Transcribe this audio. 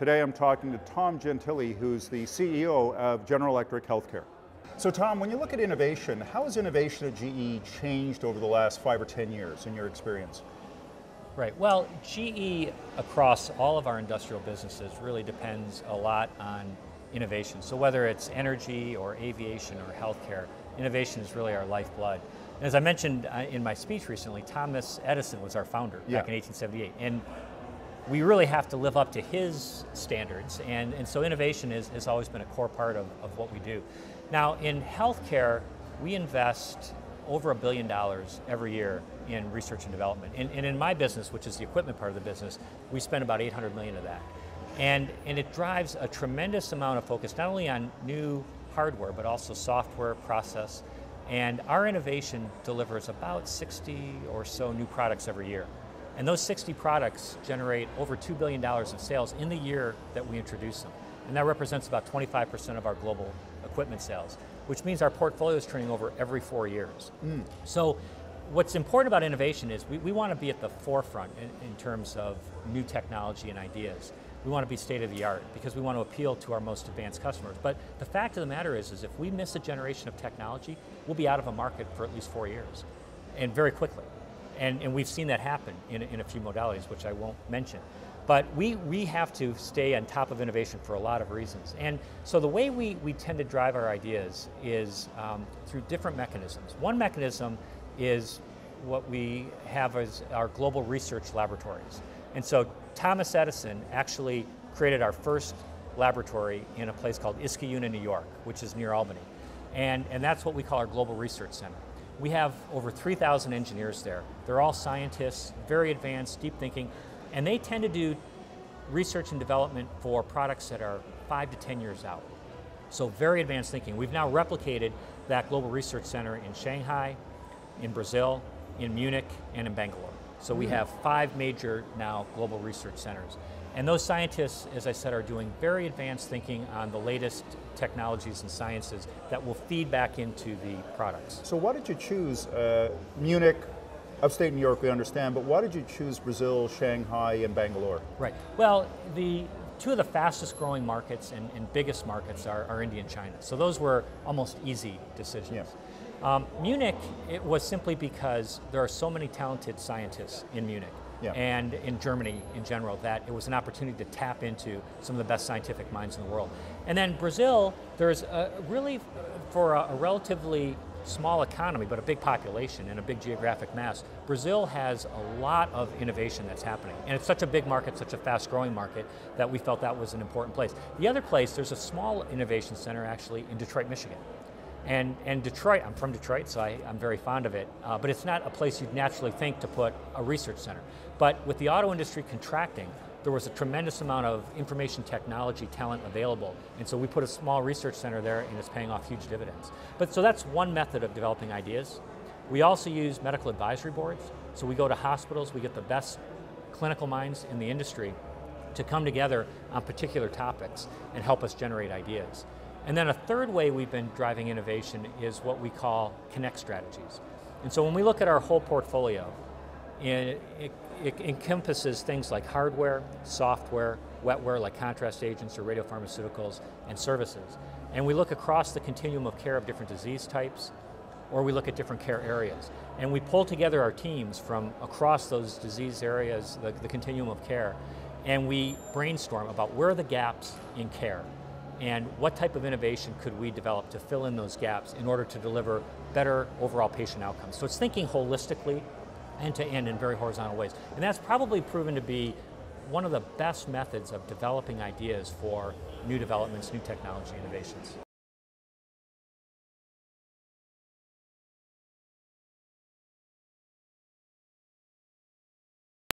Today I'm talking to Tom Gentile, who's the CEO of General Electric Healthcare. So Tom, when you look at innovation, how has innovation at GE changed over the last 5 or 10 years in your experience? Right, well, GE across all of our industrial businesses really depends a lot on innovation. So whether it's energy or aviation or healthcare, innovation is really our lifeblood. And as I mentioned in my speech recently, Thomas Edison was our founder back in 1878. And we really have to live up to his standards, and so innovation has always been a core part of what we do. Now in healthcare, we invest over $1 billion every year in research and development. And in my business, which is the equipment part of the business, we spend about $800 million of that. And it drives a tremendous amount of focus, not only on new hardware, but also software, process. And our innovation delivers about 60 or so new products every year. And those 60 products generate over $2 billion of sales in the year that we introduce them. And that represents about 25% of our global equipment sales, which means our portfolio is turning over every 4 years. So what's important about innovation is we want to be at the forefront in terms of new technology and ideas. We want to be state of the art because we want to appeal to our most advanced customers. But the fact of the matter is if we miss a generation of technology, we'll be out of a market for at least 4 years, and very quickly. And we've seen that happen in a few modalities, which I won't mention. But we have to stay on top of innovation for a lot of reasons. And so the way we tend to drive our ideas is through different mechanisms. One mechanism is what we have as our global research laboratories. And so Thomas Edison actually created our first laboratory in a place called Iskayuna, New York, which is near Albany. And that's what we call our Global Research Center. We have over 3,000 engineers there. They're all scientists, very advanced, deep thinking, and they tend to do research and development for products that are 5 to 10 years out. So very advanced thinking. We've now replicated that Global Research Center in Shanghai, in Brazil, in Munich, and in Bangalore. So we have 5 major now global research centers. And those scientists, as I said, are doing very advanced thinking on the latest technologies and sciences that will feed back into the products. So why did you choose Munich, upstate New York, we understand, but why did you choose Brazil, Shanghai, and Bangalore? Right, well, two of the fastest growing markets and biggest markets are India and China. So those were almost easy decisions. Yeah. Munich, it was simply because there are so many talented scientists in Munich. Yeah. And in Germany in general, that it was an opportunity to tap into some of the best scientific minds in the world. And then Brazil, there's really, for a relatively small economy, but a big population and a big geographic mass, Brazil has a lot of innovation that's happening. And it's such a big market, such a fast growing market, that we felt that was an important place. The other place, there's a small innovation center actually in Detroit, Michigan. And Detroit, I'm from Detroit, so I'm very fond of it, but it's not a place you'd naturally think to put a research center. But with the auto industry contracting, there was a tremendous amount of information technology talent available, and so we put a small research center there, and it's paying off huge dividends. But so that's one method of developing ideas. We also use medical advisory boards, so we go to hospitals, we get the best clinical minds in the industry to come together on particular topics and help us generate ideas. And then a third way we've been driving innovation is what we call connect strategies. And so when we look at our whole portfolio, it encompasses things like hardware, software, wetware like contrast agents or radiopharmaceuticals, and services. And we look across the continuum of care of different disease types, or we look at different care areas. And we pull together our teams from across those disease areas, the continuum of care, and we brainstorm about where are the gaps in care, and what type of innovation could we develop to fill in those gaps in order to deliver better overall patient outcomes. So it's thinking holistically, end to end in very horizontal ways. And that's probably proven to be one of the best methods of developing ideas for new developments, new technology innovations.